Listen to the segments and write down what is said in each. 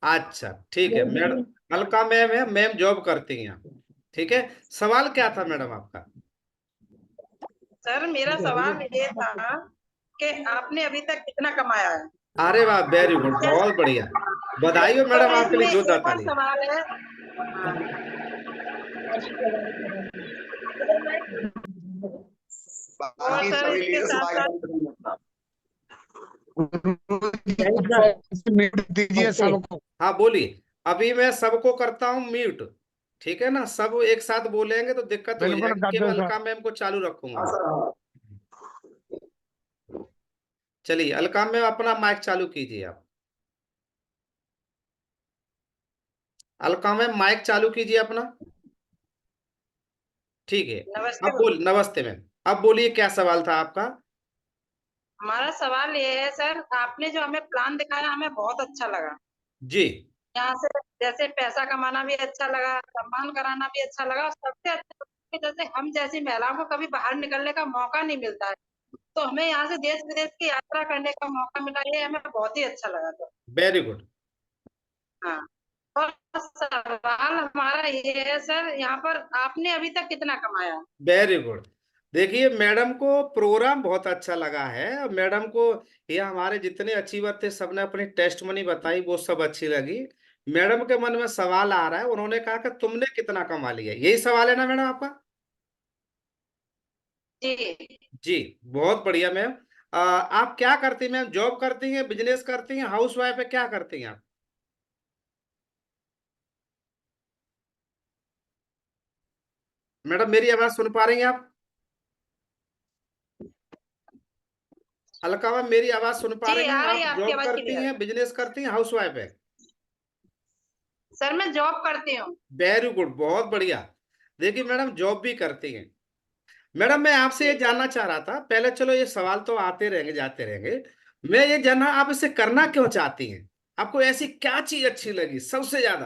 अच्छा ठीक है मैडम। अलका मैम है, मैम जॉब करती हैं। ठीक है, सवाल क्या था मैडम आपका? सर मेरा सवाल ये था कि आपने अभी तक कितना कमाया है। अरे वाह, वेरी गुड, बहुत बढ़िया। बधाई हो मैडम और आपके लिए, इसमें जोरदार एक और तालियां। सवाल है। हाँ, और बाकी सर सभी इसके लीडर्स साथ माइक साथ बंद करेंगे। म्यूट दीजिए सबको। हाँ बोलिए। अभी मैं सबको करता हूँ म्यूट। ठीक है ना, सब एक साथ बोलेंगे तो दिक्कत हो बिल्कुल जाएगी, कर केवल दो सर। अलका मैम को चालू रखूंगा हाँ मैं। सर, हाँ। चलिए अलका मैम, अपना माइक चालू कीजिए आप। अलका मैम माइक चालू कीजिए अपना। ठीक है। नमस्ते। नमस्ते मैम। अब बोलिए, क्या सवाल था आपका? हमारा सवाल ये है सर, आपने जो हमें प्लान दिखाया हमें बहुत अच्छा लगा। जी। यहाँ से जैसे पैसा कमाना भी अच्छा लगा, सम्मान कराना भी अच्छा लगा, और सबसे अच्छा कि जैसे हम जैसी महिलाओं को कभी बाहर निकलने का मौका नहीं मिलता है, तो हमें यहाँ से देश विदेश की यात्रा करने का मौका मिला, ये हमें बहुत ही अच्छा लगा था। Very good. हाँ। और सवाल हमारा ये है सर, यहाँ पर आपने अभी तक कितना कमाया। Very good. देखिए मैडम को प्रोग्राम बहुत अच्छा लगा है, और मैडम को ये हमारे जितने अचीवर थे सबने अपनी टेस्ट मनी बताई, वो सब अच्छी लगी। मैडम के मन में सवाल आ रहा है, उन्होंने कहा कि तुमने कितना कमा लिया, यही सवाल है ना मैडम आपका? जी। जी। बहुत बढ़िया मैम। आप क्या करती हैं मैम? जॉब करती हैं, बिजनेस करती हैं, हाउस वाइफ है, क्या करती हैं आप? मैडम मेरी आवाज सुन पा रही हैं आप? अलका मैम मेरी आवाज सुन पा जी रही हैं आ रही आप? है आपकी जॉब आवाज करती क्लियर। हैं, बिजनेस करती हैं, हाउस वाइफ है? सर मैं जॉब करती हूँ। वेरी गुड, बहुत बढ़िया। देखिए मैडम जॉब भी करती हैं। मैडम मैं आपसे ये जी। जानना चाह रहा था, पहले चलो ये सवाल तो आते रहेंगे जाते रहेंगे। मैं ये जानना, आप इसे करना क्यों चाहती हैं? आपको ऐसी क्या चीज अच्छी लगी सबसे ज्यादा?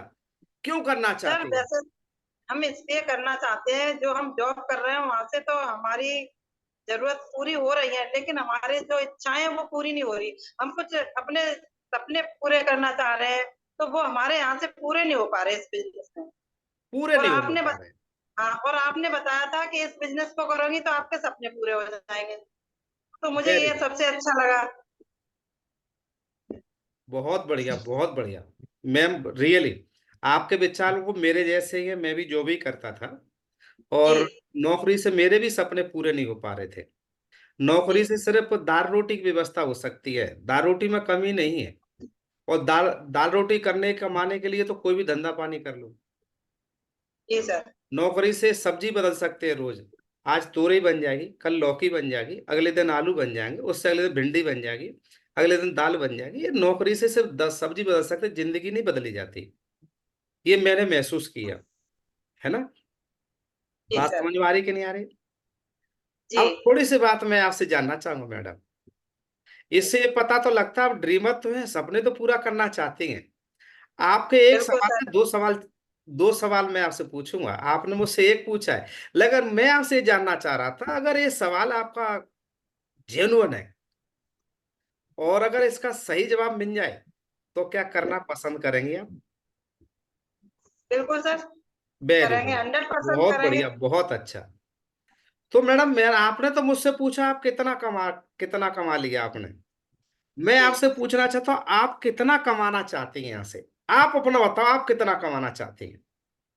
क्यों करना सर चाहती हैं? वैसे हम इसलिए करना चाहते हैं, जो हम जॉब कर रहे हैं वहां से तो हमारी जरूरत पूरी हो रही है, लेकिन हमारे जो इच्छाएं हैं वो पूरी नहीं हो रही। हम कुछ अपने सपने पूरे करना चाह रहे हैं, तो वो हमारे यहाँ से पूरे नहीं हो पा रहे इस बिजनेस में। पूरे और नहीं हो आपने पा रहे? हाँ, और आपने बताया था कि इस बिजनेस को करोगी तो आपके सपने पूरे हो जाएंगे, तो मुझे वेरी ये गुड, सबसे अच्छा लगा। बहुत बढ़िया, बहुत बढ़िया। मैम रियली आपके विचार वो मेरे जैसे ही है, मैं भी जो भी करता था, जी। और नौकरी से मेरे भी सपने पूरे नहीं हो पा रहे थे। नौकरी जी। से सिर्फ दाल रोटी की व्यवस्था हो सकती है, दाल रोटी में कमी नहीं है। और दाल दाल रोटी करने कमाने के लिए तो कोई भी धंधा पानी कर लो। जी सर। नौकरी से सब्जी बदल सकते हैं रोज। आज तोरई बन जाएगी, कल लौकी बन जाएगी, अगले दिन आलू बन जाएंगे, उससे अगले दिन भिंडी बन जाएगी, अगले दिन दाल बन जाएगी। ये नौकरी से सिर्फ 10 सब्जी बदल सकते, जिंदगी नहीं बदली जाती। ये मैंने महसूस किया, है ना? जी बात सर। समझ में आ रही कि नहीं आ रही? जी। अब थोड़ी सी बात मैं आपसे जानना चाहूंगा मैडम। इससे ये पता तो लगता है आप ड्रीमर तो हैं, सपने तो पूरा करना चाहती हैं। आपके एक बिल्कुल सवाल सर। से दो सवाल मैं आपसे पूछूंगा, आपने मुझसे एक पूछा है। लेकिन मैं आपसे ये जानना चाह रहा था, अगर ये सवाल आपका जेन्युइन है और अगर इसका सही जवाब मिल जाए, तो क्या करना पसंद करेंगे आप? बिल्कुल सर। वेरी करेंगे, गुड, 100% बहुत करेंगे। बढ़िया, बहुत अच्छा। तो मैडम मैं, आपने तो मुझसे पूछा आप कितना कमा लिया आपने। मैं जी। आपसे पूछना चाहता हूँ, आप कितना कमाना चाहती हैं यहाँ से? आप अपना बताओ, आप कितना कमाना चाहती हैं?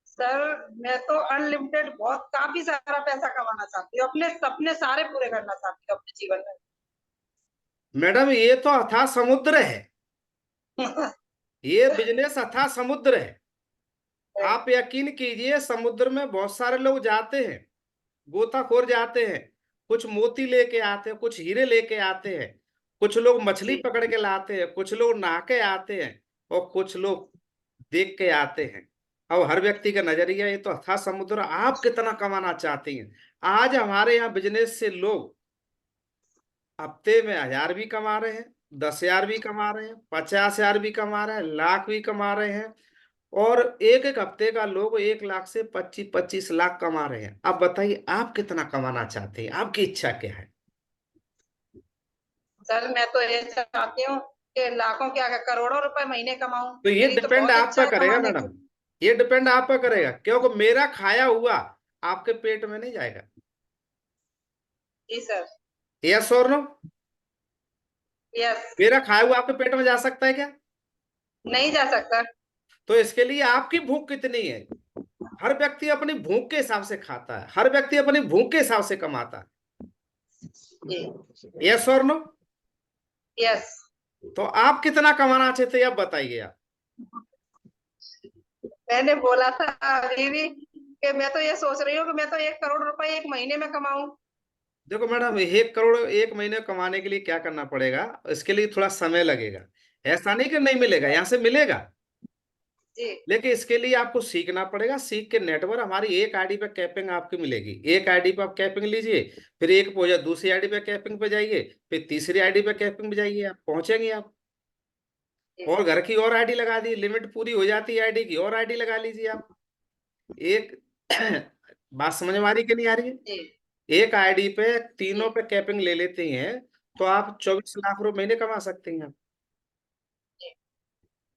सर मैं तो अनलिमिटेड बहुत काफी सारा पैसा कमाना चाहती हूँ, अपने सपने सारे पूरे करना चाहती हूँ अपने जीवन मैडम ये तो अथाह समुद्र है, में। ये बिजनेस अथाह समुद्र है। आप यकीन कीजिए, समुद्र में बहुत सारे लोग जाते हैं, गोताखोर जाते हैं, कुछ मोती लेके आते हैं, कुछ हीरे लेके आते हैं, कुछ लोग मछली जी। पकड़ के लाते हैं, कुछ लोग नहा के आते हैं, और कुछ लोग देख के आते हैं। अब हर व्यक्ति का नजरिया, ये तो अथाह समुद्र। आप कितना कमाना चाहती हैं? आज हमारे यहाँ बिजनेस से लोग हफ्ते में 1000 भी कमा रहे हैं, 10,000 भी कमा रहे हैं, 50,000 भी कमा रहे हैं, लाख भी कमा रहे हैं। और एक एक हफ्ते का लोग 1 लाख से 25-25 लाख कमा रहे हैं। अब बताइए आप कितना कमाना चाहते हैं, आपकी इच्छा क्या है? सर मैं तो ये चाहती हूँ कि लाखों क्या करोड़ों रुपए महीने कमाऊं। तो ये मेरी तो डिपेंड बहुत आप इच्छा पे है करेगा कमाने मैडम, की। ये डिपेंड आप पे करेगा, क्योंकि मेरा खाया हुआ आपके पेट में नहीं जाएगा। जी सर। यस और नो? यस। मेरा खाया हुआ आपके पेट में जा सकता है क्या? नहीं जा सकता। तो इसके लिए आपकी भूख कितनी है? हर व्यक्ति अपनी भूख के हिसाब से खाता है, हर व्यक्ति अपनी भूख के हिसाब से कमाता जी। है। यस और नो? यस। तो आप कितना कमाना चाहते हैं, अब बताइए आप। मैंने बोला था अभी भी कि मैं तो ये सोच रही हूँ कि मैं तो 1 करोड़ रुपए एक महीने में कमाऊं। देखो मैडम, 1 करोड़ एक महीने कमाने के लिए क्या करना पड़ेगा, इसके लिए थोड़ा समय लगेगा। ऐसा नहीं कि नहीं मिलेगा, यहाँ से मिलेगा, जी। लेकिन इसके लिए आपको सीखना पड़ेगा। सीख के नेटवर्क, हमारी एक आईडी पे कैपिंग आपकी मिलेगी, एक आईडी पे आप कैपिंग लीजिए, फिर एक पोजा दूसरी आईडी पे कैपिंग पे जाइए, फिर तीसरी आईडी पे कैपिंग पे जाइए, आप पहुंचेंगे आप। जी। और घर की और आईडी लगा दी, लिमिट पूरी हो जाती है आईडी की, और आईडी लगा लीजिए आप। एक बात समझ में आ रही कि नहीं आ रही है? जी। एक आईडी पे तीनों जी। पे कैपिंग ले लेते हैं तो आप 24 लाख रुपए महीने कमा सकते हैं आप। जी।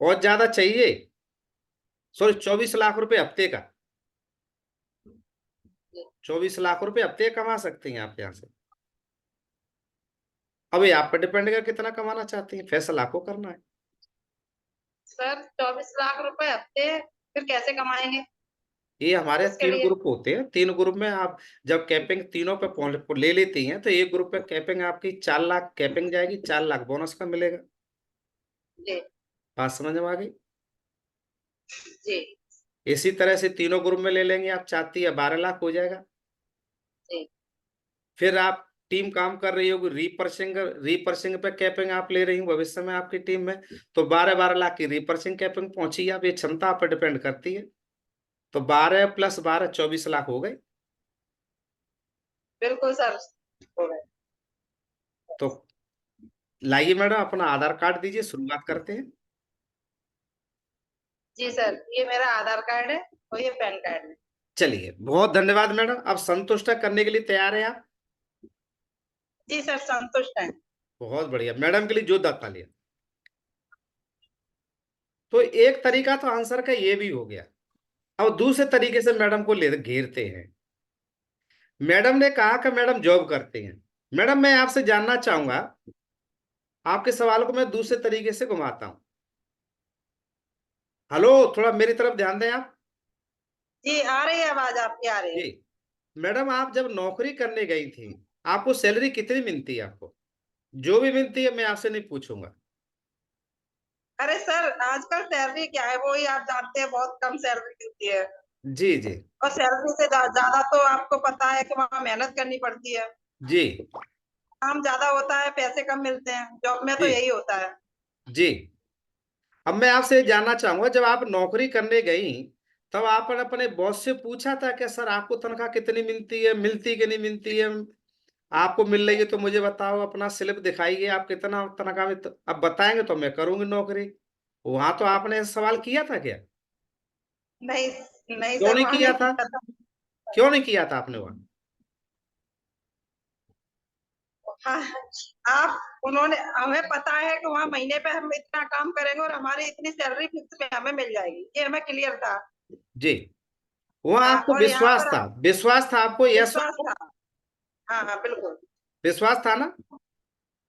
और ज्यादा चाहिए, सॉरी, 24 लाख रुपए हफ्ते का, जी। 24 लाख रुपए हफ्ते कमा सकते हैं आप यहाँ से। अभी आप पर डिपेंड कर कितना कमाना चाहते हैं, फैसला आपको करना है। सर 24 लाख रुपए हफ्ते फिर कैसे कमाएंगे ये हमारे इसके तीन लिए? ग्रुप होते हैं, तीन ग्रुप में आप जब कैपिंग तीनों पे ले लेती हैं तो एक ग्रुप पे कैपिंग आपकी 4 लाख कैपिंग जाएगी, 4 लाख बोनस का मिलेगा। जी। बात समझ में आ गई? जी। इसी तरह से तीनों ग्रुप में ले लेंगे आप, चाहती है 12 लाख हो जाएगा। जी। फिर आप टीम काम कर रही होगी, रीपर्सिंग रीपर्सिंग पे कैपिंग आप ले रही हो भविष्य में आपकी टीम में, तो 12-12 लाख की रीपर्सिंग कैपिंग पहुंची है। अब ये क्षमता आप पर डिपेंड करती है। तो 12 + 12 24 लाख हो गए। बिल्कुल सर। हो गए। तो लाइए मैडम, अपना आधार कार्ड दीजिए, शुरुआत करते हैं। जी सर, ये मेरा आधार कार्ड है और ये पैन कार्ड है। चलिए, बहुत धन्यवाद मैडम, अब संतुष्ट करने के लिए तैयार है आप? जी सर, संतुष्ट है। बहुत बढ़िया, मैडम के लिए जोरदार तालियां। तो एक तरीका तो आंसर का ये भी हो गया। अब दूसरे तरीके से मैडम को ले घेरते हैं। मैडम ने कहा कि मैडम जॉब करते हैं। मैडम, मैं आपसे जानना चाहूंगा, आपके सवाल को मैं दूसरे तरीके से घुमाता हूं। हेलो, थोड़ा मेरी तरफ ध्यान दें आप। जी, आ रही है आवाज, आपकी आ रही जी है। मैडम, आप जब नौकरी करने गई थी, आपको सैलरी कितनी मिलती है आपको? जो भी मिलती है मैं आपसे नहीं पूछूंगा। अरे सर, आजकल सैलरी क्या है, वो ही आप जानते हैं, बहुत कम सैलरी मिलती है। जी जी। और सैलरी से ज्यादा तो आपको पता है कि वहाँ मेहनत करनी पड़ती है। जी काम ज्यादा होता है, पैसे कम मिलते हैं, जॉब में तो जी। यही होता है। जी। अब मैं आपसे जानना चाहूंगा, जब आप नौकरी करने गई, तब आपने अपने बॉस से पूछा था कि सर आपको तनख्वाह कितनी मिलती है, मिलती कि नहीं मिलती है? आपको मिल रही है तो मुझे बताओ, अपना स्लिप दिखाइए, आप कितना तनख्वाह में, अब बताएंगे तो मैं करूंगी नौकरी। वहां तो आपने ऐसा सवाल किया था क्या? नहीं। नहीं क्यों सर, नहीं वहाँ किया नहीं था? किया था। क्यों नहीं किया था आपने वहां? हाँ, आप उन्होंने हमें पता है कि वहाँ महीने पे हम इतना काम करेंगे और हमारी इतनी सैलरी फिक्स में हमें मिल जाएगी, ये हमें क्लियर था। जी। वहां आपको और यहाँ विश्वास पर था, विश्वास था आपको, यस? विश्वास था। हाँ हाँ, बिल्कुल। विश्वास था ना?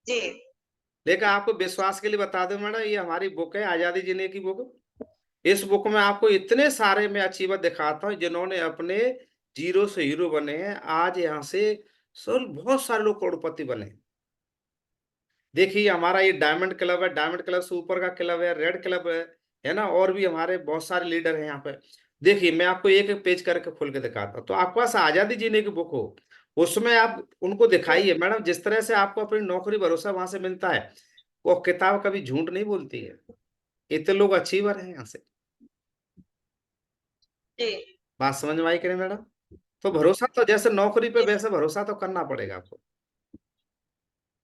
जी। लेकिन आपको विश्वास के लिए बता दूं मैडम, ये हमारी बुक है, आजादी जीने की बुक। इस बुक में आपको इतने सारे मैं अचीवर दिखाता हूँ जिन्होंने अपने जीरो से हीरो बने हैं, आज यहाँ से सर बहुत सारे लोग करोड़पति बने हैं। देखिए, हमारा ये डायमंड क्लब है, डायमंड क्लब से ऊपर का क्लब है, रेड क्लब है ना, और भी हमारे बहुत सारे लीडर हैं यहाँ पे। देखिए, मैं आपको एक एक पेज करके खोल के दिखाता हूँ, तो आपके पास आजादी जीने की बुक हो, उसमें आप उनको दिखाइए मैडम, जिस तरह से आपको अपनी नौकरी भरोसा वहां से मिलता है। वो किताब कभी झूठ नहीं बोलती है। इतने लोग अचीवर हैं यहाँ से। जी। बात समझ में आई कि नहीं मैडम? तो भरोसा तो जैसे नौकरी पे, जी सर। वैसे भरोसा तो करना पड़ेगा आपको।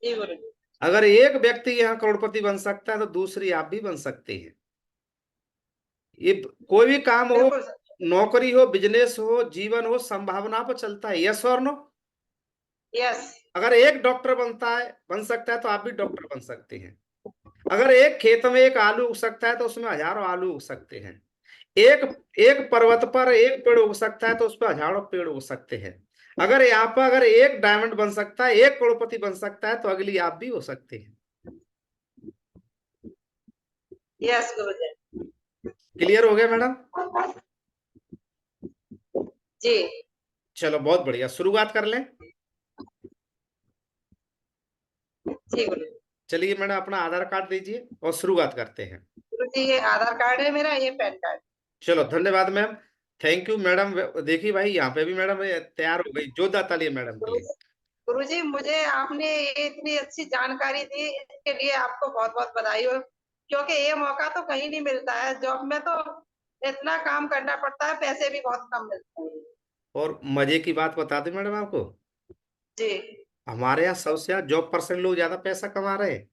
जी गुरु जी। अगर एक व्यक्ति यहाँ करोड़पति बन सकता है तो दूसरी आप भी बन सकते हैं। ये कोई भी काम हो, बिल्कुल सर। नौकरी हो, बिजनेस हो, जीवन हो, संभावना पर चलता है। यस और नो? यस। अगर एक डॉक्टर बन सकता है तो आप भी डॉक्टर बन सकते हैं। अगर एक खेत में एक आलू उग सकता है तो उसमें हजारों आलू उग सकते हैं। एक एक पर्वत पर एक पेड़ उग सकता है तो उस पर हजारों पेड़ उग सकते हैं। अगर यहाँ पर अगर एक डायमंड बन सकता है, एक करोड़पति बन सकता है, तो अगली आप भी हो सकते हैं। यस गुरुजी। क्लियर हो गया मैडम? जी चलो बहुत बढ़िया, शुरुआत कर लें। जी गुरुजी। चलिए मैडम, अपना आधार कार्ड दीजिए और शुरुआत करते हैं। गुरुजी ये आधार कार्ड है मेरा, ये पैन कार्ड। चलो धन्यवाद मैम। Thank you madam. देखिए भाई, यहाँ पे भी मैडम ये तैयार हो गई। जोरदार ताली मैडम के लिए। गुरुजी मुझे आपने ये इतनी अच्छी जानकारी दी, इसके लिए आपको बहुत बहुत बधाई हो, क्योंकि ये मौका तो कहीं नहीं मिलता है। जॉब में तो इतना काम करना पड़ता है, पैसे भी बहुत कम मिलते हैं। और मजे की बात बता दें मैडम आपको, जी हमारे यहाँ सबसे ज्यादा जॉब पर्सन लोग ज्यादा पैसा कमा रहे हैं।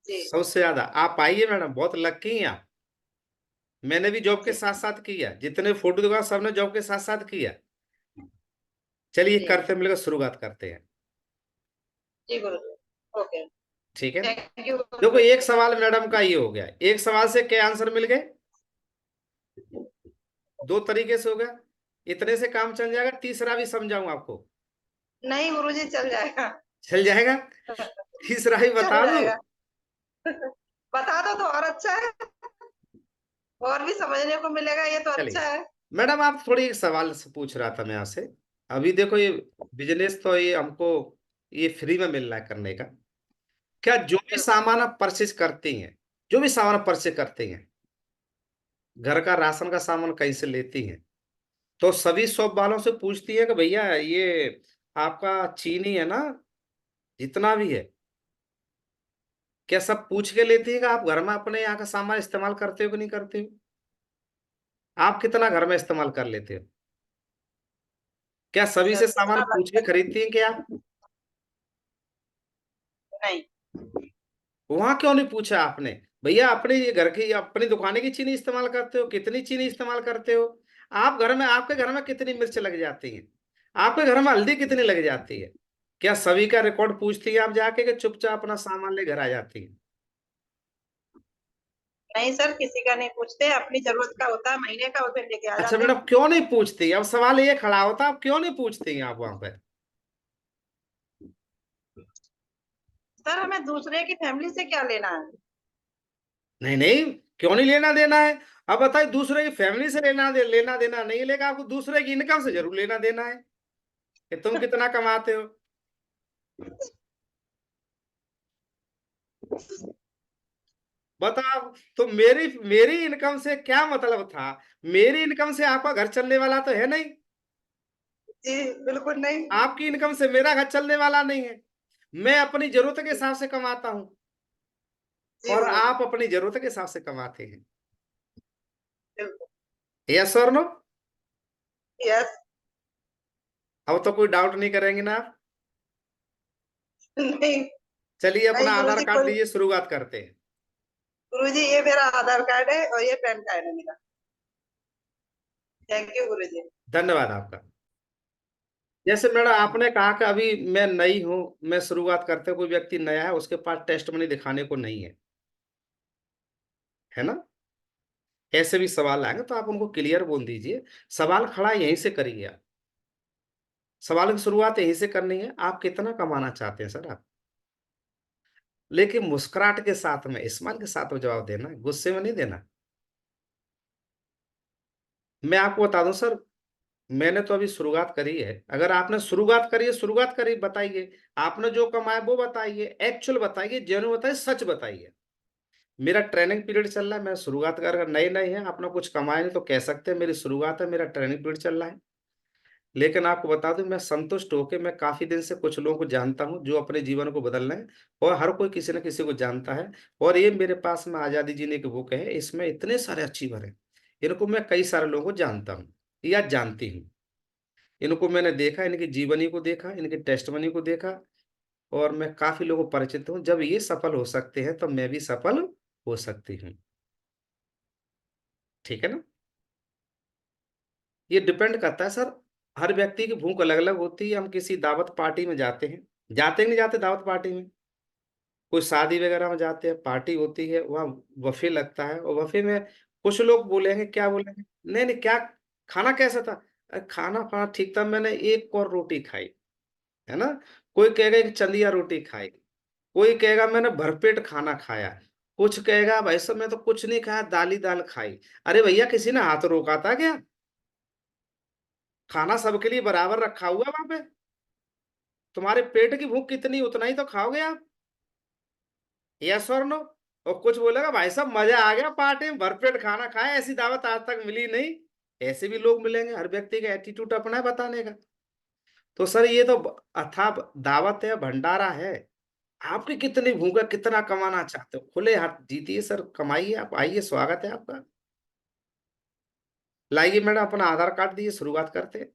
जी सबसे ज्यादा आप आइए मैडम, बहुत लक्की हैं आप। मैंने भी जॉब के जी साथ साथ किया, जितने फोटो दुकान सबने जॉब के साथ साथ किया। चलिए जी करते मिलकर शुरुआत करते हैं। जी गुरुजी। ओके। ठीक है। थैंक यू देखो, एक गुरुजी। सवाल मैडम का ये हो गया, एक सवाल से क्या आंसर मिल गए? दो तरीके से हो गया। इतने से काम चल जाएगा, तीसरा भी समझाऊं आपको? नहीं गुरुजी चल जाएगा। चल जाएगा। तीसरा ही चल बता दूं? जाएगा। बता दो तो और अच्छा है, और भी समझने को मिलेगा, ये तो अच्छा चलिए है। मैडम, आप थोड़ी एक सवाल से पूछ रहा था मैं आपसे। अभी देखो, ये बिजनेस तो ये हमको ये फ्री में मिल रहा है करने का। क्या जो भी बिल्कुल। सामान आप परचेज करते हैं, जो भी सामान आप परचेज करते हैं, घर का राशन का सामान कहीं से लेती हैं, तो सभी शॉप वालों से पूछती है कि भैया ये आपका चीनी है ना, जितना भी है, क्या सब पूछ के लेती है कि आप घर में अपने यहाँ का सामान इस्तेमाल करते हो कि नहीं करते हो? आप कितना घर में इस्तेमाल कर लेते हो? क्या सभी से सामान जितना पूछ के लगता है। खरीदती हैं क्या आप? नहीं। वहां क्यों नहीं पूछा आपने, भैया अपने ये घर की अपनी दुकान की चीनी इस्तेमाल करते हो, कितनी चीनी इस्तेमाल करते हो? आप घर में, आपके घर में कितनी मिर्च लग जाती है? आपके घर में हल्दी कितनी लग जाती है? क्या सभी का रिकॉर्ड पूछती है आप जाके, कि चुपचाप अपना सामान ले घर आ जाती है? नहीं सर, किसी का नहीं पूछते, अपनी जरूरत का होता है, महीने का उसे लेके आ अच्छा जाते हैं। मैडम, क्यों नहीं पूछती? अब सवाल ये खड़ा होता, आप क्यों नहीं पूछती हैं आप वहां पर? सर हमें दूसरे की फैमिली से क्या लेना है। नहीं नहीं, क्यों नहीं लेना देना है? अब बताइए, दूसरे की फैमिली से लेना देना नहीं है, लेकिन आपको दूसरे की इनकम से जरूर लेना देना है कि तुम कितना कमाते हो। बताओ। तो मेरी मेरी इनकम से क्या मतलब था? मेरी इनकम से आपका घर चलने वाला तो है नहीं। जी बिल्कुल नहीं। आपकी इनकम से मेरा घर चलने वाला नहीं है। मैं अपनी जरूरत के हिसाब से कमाता हूं, जी और गुरु जी। आप अपनी जरूरत के हिसाब से कमाते हैं। बिल्कुल। यस और नो? यस। अब तो कोई डाउट नहीं करेंगे ना आप? नहीं। चलिए अपना नहीं गुरु आधार जी कार्ड कोई। लीजिए, शुरुआत करते हैं। गुरु जी ये मेरा आधार कार्ड है और ये पैन कार्ड है मेरा। थैंक यू गुरु जी। धन्यवाद आपका। जैसे मैडम आपने कहा कि अभी मैं नई हूं, मैं शुरुआत करते, कोई व्यक्ति नया है, उसके पास टेस्ट मनी दिखाने को नहीं है, है ना? ऐसे भी सवाल आएंगे तो आप उनको क्लियर बोल दीजिए। सवाल खड़ा यहीं से करिए आप। सवाल की शुरुआत यहीं से करनी है, आप कितना कमाना चाहते हैं सर आप? लेकिन मुस्कुराहट के साथ में, स्माइल के साथ में जवाब देना है, गुस्से में नहीं देना। मैं आपको बता दूं सर, मैंने तो अभी शुरुआत करी है। अगर आपने शुरुआत करी है, शुरुआत करी, बताइए आपने जो कमाया वो बताइए, एक्चुअल बताइए, जेन्युइन बताइए, सच बताइए। मेरा ट्रेनिंग पीरियड चल रहा है, मैं शुरुआत कर, नए नए हैं, आपने कुछ कमाया नहीं तो कह सकते हैं मेरी शुरुआत है, मेरा ट्रेनिंग पीरियड चल रहा है। लेकिन आपको बता दूं, मैं संतुष्ट होकर, मैं काफी दिन से कुछ लोगों को जानता हूं जो अपने जीवन को बदल रहे हैं, और हर कोई किसी न किसी को जानता है। और ये मेरे पास में आजादी जीने की बुक है, इसमें इतने सारे अचीवर हैं। इनको मैं कई सारे लोगों को जानता हूँ या जानती हूँ। इनको मैंने देखा, इनकी जीवनी को देखा, इनकी टेस्टमनी को देखा, और मैं काफी लोगों को परिचित हूँ। जब ये सफल हो सकते हैं तो मैं भी सफल हो सकती हूँ। ठीक है ना? ये डिपेंड करता है सर, हर व्यक्ति की भूख अलग अलग होती है। हम किसी दावत पार्टी में जाते हैं, जाते नहीं जाते दावत पार्टी में? कोई शादी वगैरह में जाते हैं, पार्टी होती है, वहाँ बफे लगता है, और बफे में कुछ लोग बोलेंगे, क्या बोलेंगे, नहीं नहीं क्या खाना कैसा था, "अरे खाना खाना ठीक था, मैंने एक और रोटी खाई", है ना। कोई कहेगा कि चंदिया रोटी खाई, कोई कहेगा मैंने भरपेट खाना खाया, कुछ कहेगा भाई साहब मैं तो कुछ नहीं खाया, दाल ही दाल खाई। अरे भैया, किसी ने हाथ रोका था क्या? खाना सबके लिए बराबर रखा हुआ है वहां पे। तुम्हारे पेट की भूख कितनी, उतना ही तो खाओगे आप। यस और नो। और कुछ बोलेगा भाई साहब मजा आ गया, पार्टी में भरपेट खाना खाया, ऐसी दावत आज तक मिली नहीं। ऐसे भी लोग मिलेंगे, हर व्यक्ति का एटीट्यूड अपना है बताने का। तो सर ये तो अथाह दावत है, भंडारा है। आपकी कितनी भूख है, कितना कमाना चाहते हो, खुले हाथ जीतिए सर, कमाइए, आप आइए, स्वागत है आपका। लाइए मैडम अपना आधार कार्ड दिए, शुरुआत करते हैं।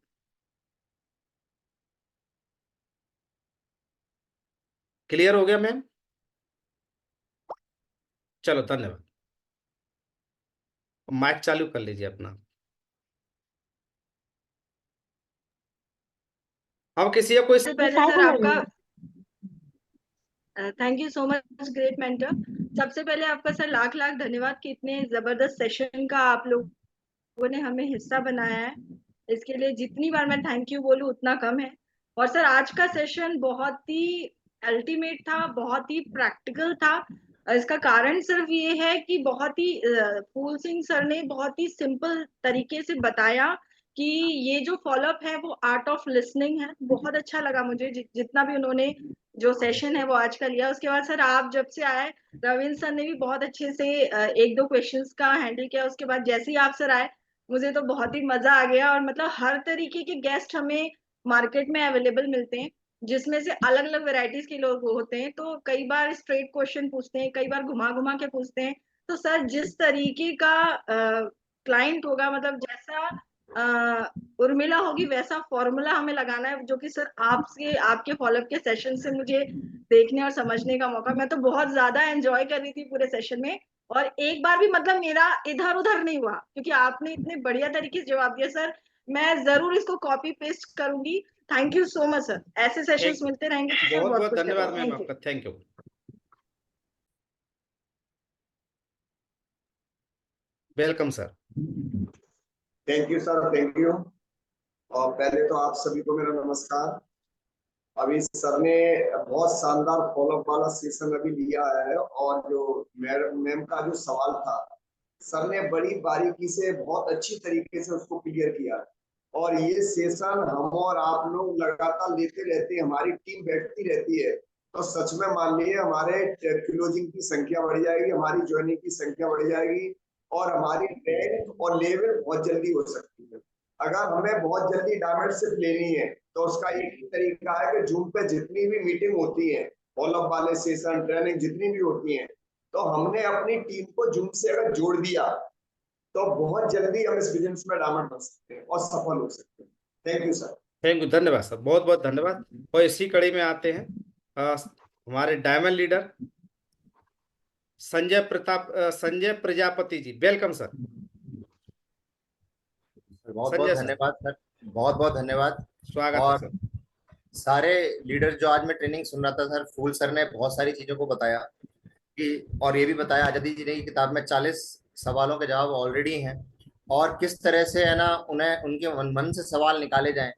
क्लियर हो गया मैम? चलो धन्यवाद। माइक चालू कर लीजिए अपना। अब किसी का कोई सबसे पहले सर आपका thank you so much great mentor. सबसे पहले आपका सर लाख लाख धन्यवाद कि इतने जबरदस्त सेशन का आप लोगों ने हमें हिस्सा बनाया है। इसके लिए जितनी बार मैं थैंक यू बोलूं उतना कम है। और सर आज का सेशन बहुत ही अल्टीमेट था, बहुत ही प्रैक्टिकल था। इसका कारण सिर्फ ये है कि बहुत ही फूल सिंह सर ने बहुत ही सिंपल तरीके से बताया कि ये जो फॉलोअप है वो आर्ट ऑफ लिसनिंग है। बहुत अच्छा लगा मुझे जितना भी उन्होंने जो सेशन है वो आज का लिया। उसके बाद सर आप जब से आए, रविंद्र सर ने भी बहुत अच्छे से एक दो क्वेश्चंस का हैंडल किया। उसके बाद जैसे ही आप सर आए, मुझे तो बहुत ही मजा आ गया। और मतलब हर तरीके के गेस्ट हमें मार्केट में अवेलेबल मिलते हैं, जिसमें से अलग अलग वेराइटीज के लोग होते हैं। तो कई बार स्ट्रेट क्वेश्चन पूछते हैं, कई बार घुमा घुमा के पूछते हैं। तो सर जिस तरीके का क्लाइंट होगा, मतलब जैसा उर्मिला होगी वैसा फॉर्मूला हमें लगाना है, जो कि सर आपसे आपके फॉलोअप के सेशन से मुझे देखने और समझने का मौका। मैं तो बहुत ज्यादा एंजॉय कर रही थी पूरे सेशन में। और एक बार भी मतलब मेरा इधर उधर नहीं हुआ, क्योंकि आपने इतने बढ़िया तरीके से जवाब दिया सर। मैं जरूर इसको कॉपी पेस्ट करूंगी। Thank you so much sir. ऐसे सेशंस एक मिलते रहेंगे तो सर बहुत बहुत बहुत कुछ करेंगे। धन्यवाद मैम थैंक यू। आपका, thank you. Welcome sir. Thank you sir, thank you. और पहले तो आप सभी को मेरा नमस्कार। अभी सर ने बहुत शानदार फॉलोअप वाला सेशन अभी लिया है, और जो मैम का जो सवाल था, सर ने बड़ी बारीकी से बहुत अच्छी तरीके से उसको क्लियर किया। और ये सेशन हम और आप लोग लगातार लेते रहते हैं, हमारी टीम बैठती रहती है, तो सच में मान लीजिए हमारे क्लोजिंग की संख्या बढ़ जाएगी, हमारी ज्वाइनिंग की संख्या बढ़ जाएगी, और हमारी रैंक और लेवल बहुत जल्दी हो सकती है। अगर हमें बहुत जल्दी डायमेंडशिप लेनी है तो उसका एक ही तरीका है कि जूम पे जितनी भी मीटिंग होती है, फॉलोअप वाले सेशन, ट्रेनिंग जितनी भी होती है, तो हमने अपनी टीम को जूम से अगर जोड़ दिया तो बहुत जल्दी हम इस बिजनेस में डायमंड बन सकते हैं और सफल हो सकते हैं। Thank you sir. Thank you, धन्यवाद सर, बहुत बहुत धन्यवाद। और इसी कड़ी में आते हैं हमारे diamond leader Sanjay Prajapati ji. Welcome sir. बहुत बहुत संजय सर, धन्यवाद सर, बहुत बहुत धन्यवाद। स्वागत है और सर। सारे लीडर जो आज मैं ट्रेनिंग सुन रहा था सर, फूल सर ने बहुत सारी चीजों को बताया कि, और ये भी बताया आजादी जी ने की किताब में 40 सवालों के जवाब ऑलरेडी हैं, और किस तरह से है ना उन्हें उनके मन से सवाल निकाले जाएं,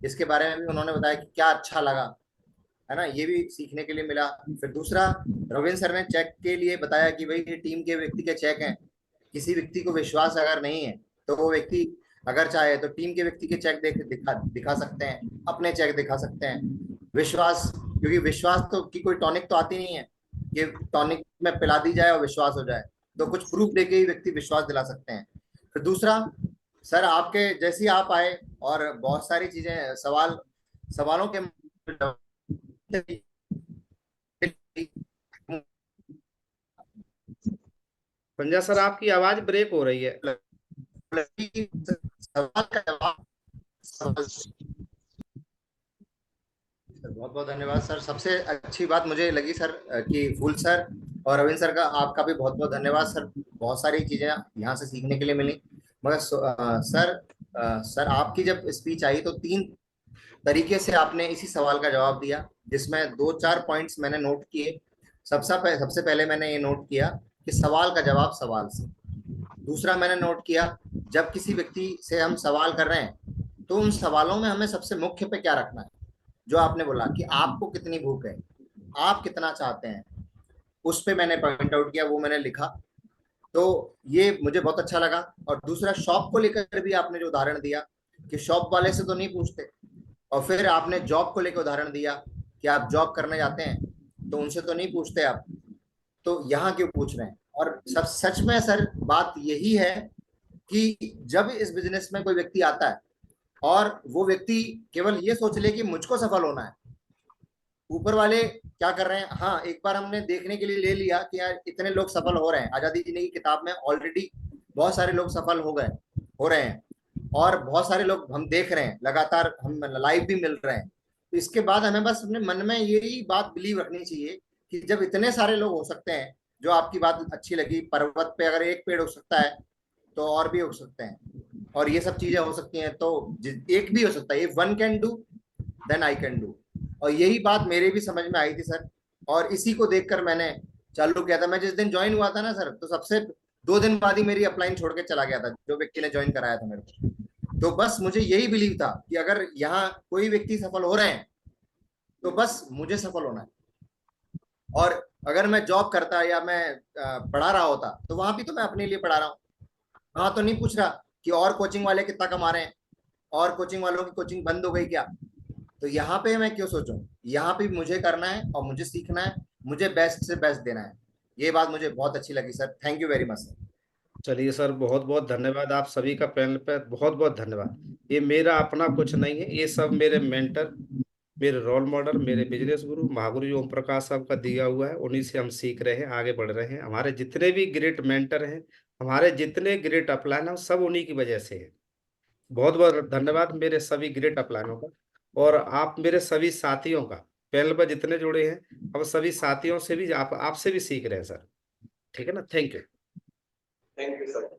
इसके बारे में भी उन्होंने बताया कि क्या अच्छा लगा, है ना, ये भी सीखने के लिए मिला। फिर दूसरा, रविंद्र सर ने चेक के लिए बताया कि भाई ये टीम के व्यक्ति के चेक हैं, किसी व्यक्ति को विश्वास अगर नहीं है तो वो व्यक्ति अगर चाहे तो टीम के व्यक्ति के चेक दिखा सकते हैं, अपने चेक दिखा सकते हैं। विश्वास, क्योंकि विश्वास तो की कोई टॉनिक तो आती नहीं है कि टॉनिक में पिला दी जाए और विश्वास हो जाए, तो कुछ प्रूफ देके ही व्यक्ति विश्वास दिला सकते हैं। फिर दूसरा, सर आपके जैसे ही आप आए और बहुत सारी चीजें सवालों के संजय सर आपकी आवाज ब्रेक हो रही है। सवाल का जवाब। बहुत बहुत धन्यवाद सर। सबसे अच्छी बात मुझे लगी सर कि फूल सर और रविंद्र सर का, आपका भी बहुत बहुत धन्यवाद सर। बहुत सारी चीजें यहाँ से सीखने के लिए मिली। मगर सर आपकी जब स्पीच आई तो 3 तरीके से आपने इसी सवाल का जवाब दिया, जिसमें 2-4 पॉइंट्स मैंने नोट किए। सबसे पहले मैंने ये नोट किया कि सवाल का जवाब सवाल से। दूसरा मैंने नोट किया, जब किसी व्यक्ति से हम सवाल कर रहे हैं तो उन सवालों में हमें सबसे मुख्य पे क्या रखना है। जो आपने बोला कि आपको कितनी भूख है, आप कितना चाहते हैं, उस पे मैंने पॉइंट आउट किया, वो मैंने लिखा। तो ये मुझे बहुत अच्छा लगा। और दूसरा, शॉप को लेकर भी आपने जो उदाहरण दिया कि शॉप वाले से तो नहीं पूछते, और फिर आपने जॉब को लेकर उदाहरण दिया कि आप जॉब करने जाते हैं तो उनसे तो नहीं पूछते आप, तो यहाँ क्यों पूछ रहे हैं। और सब सच में सर बात यही है कि जब इस बिजनेस में कोई व्यक्ति आता है और वो व्यक्ति केवल ये सोच ले कि मुझको सफल होना है, ऊपर वाले क्या कर रहे हैं। हाँ, एक बार हमने देखने के लिए ले लिया कि यार इतने लोग सफल हो रहे हैं, आजादी जीने की किताब में ऑलरेडी बहुत सारे लोग सफल हो रहे हैं, और बहुत सारे लोग हम देख रहे हैं, लगातार हम लाइव भी मिल रहे हैं। तो इसके बाद हमें बस अपने मन में यही बात बिलीव रखनी चाहिए कि जब इतने सारे लोग हो सकते हैं, जो आपकी बात अच्छी लगी, पर्वत पे अगर एक पेड़ हो सकता है तो और भी हो सकते हैं, और ये सब चीजें हो सकती हैं, तो एक भी हो सकता है। If one can do then I can do. और यही बात मेरे भी समझ में आई थी सर, और इसी को देखकर मैंने चालू किया था। मैं जिस दिन ज्वाइन हुआ था ना सर, तो सबसे 2 दिन बाद ही मेरी अपलाइन छोड़ के चला गया था जो व्यक्ति ने ज्वाइन कराया था मेरे को। तो बस मुझे यही बिलीव था कि अगर यहाँ कोई व्यक्ति सफल हो रहे हैं तो बस मुझे सफल होना है। और अगर मैं जॉब करता या मैं पढ़ा रहा होता तो वहां भी तो मैं अपने लिए पढ़ा रहा हूँ, वहां तो नहीं पूछ रहा कि और कोचिंग वाले कितना कमा रहे हैं, और कोचिंग वालों की कोचिंग बंद हो गई क्या। तो यहाँ पे मैं क्यों सोचूं, यहाँ पे मुझे करना है और मुझे सीखना है, मुझे बेस्ट से बेस्ट देना है। ये बात मुझे बहुत अच्छी लगी sir, thank you very much sir. चलिए सर, बहुत बहुत धन्यवाद आप सभी का, पैनल पे बहुत बहुत धन्यवाद। ये मेरा अपना कुछ नहीं है, ये सब मेरे मेंटर, मेरे रोल मॉडल, मेरे बिजनेस गुरु महागुरु जी ओम प्रकाश साहब का दिया हुआ है। उन्हीं से हम सीख रहे हैं, आगे बढ़ रहे हैं। हमारे जितने भी ग्रेट मेंटर हैं, हमारे जितने ग्रेट अपलाइन हैं, सब उन्हीं की वजह से है। बहुत बहुत धन्यवाद मेरे सभी ग्रेट अपलाइनों का, और आप मेरे सभी साथियों का। पैनल पर जितने जुड़े हैं, हम सभी साथियों से भी, आपसे भी सीख रहे हैं सर। ठीक है ना, thank you. Thank you sir.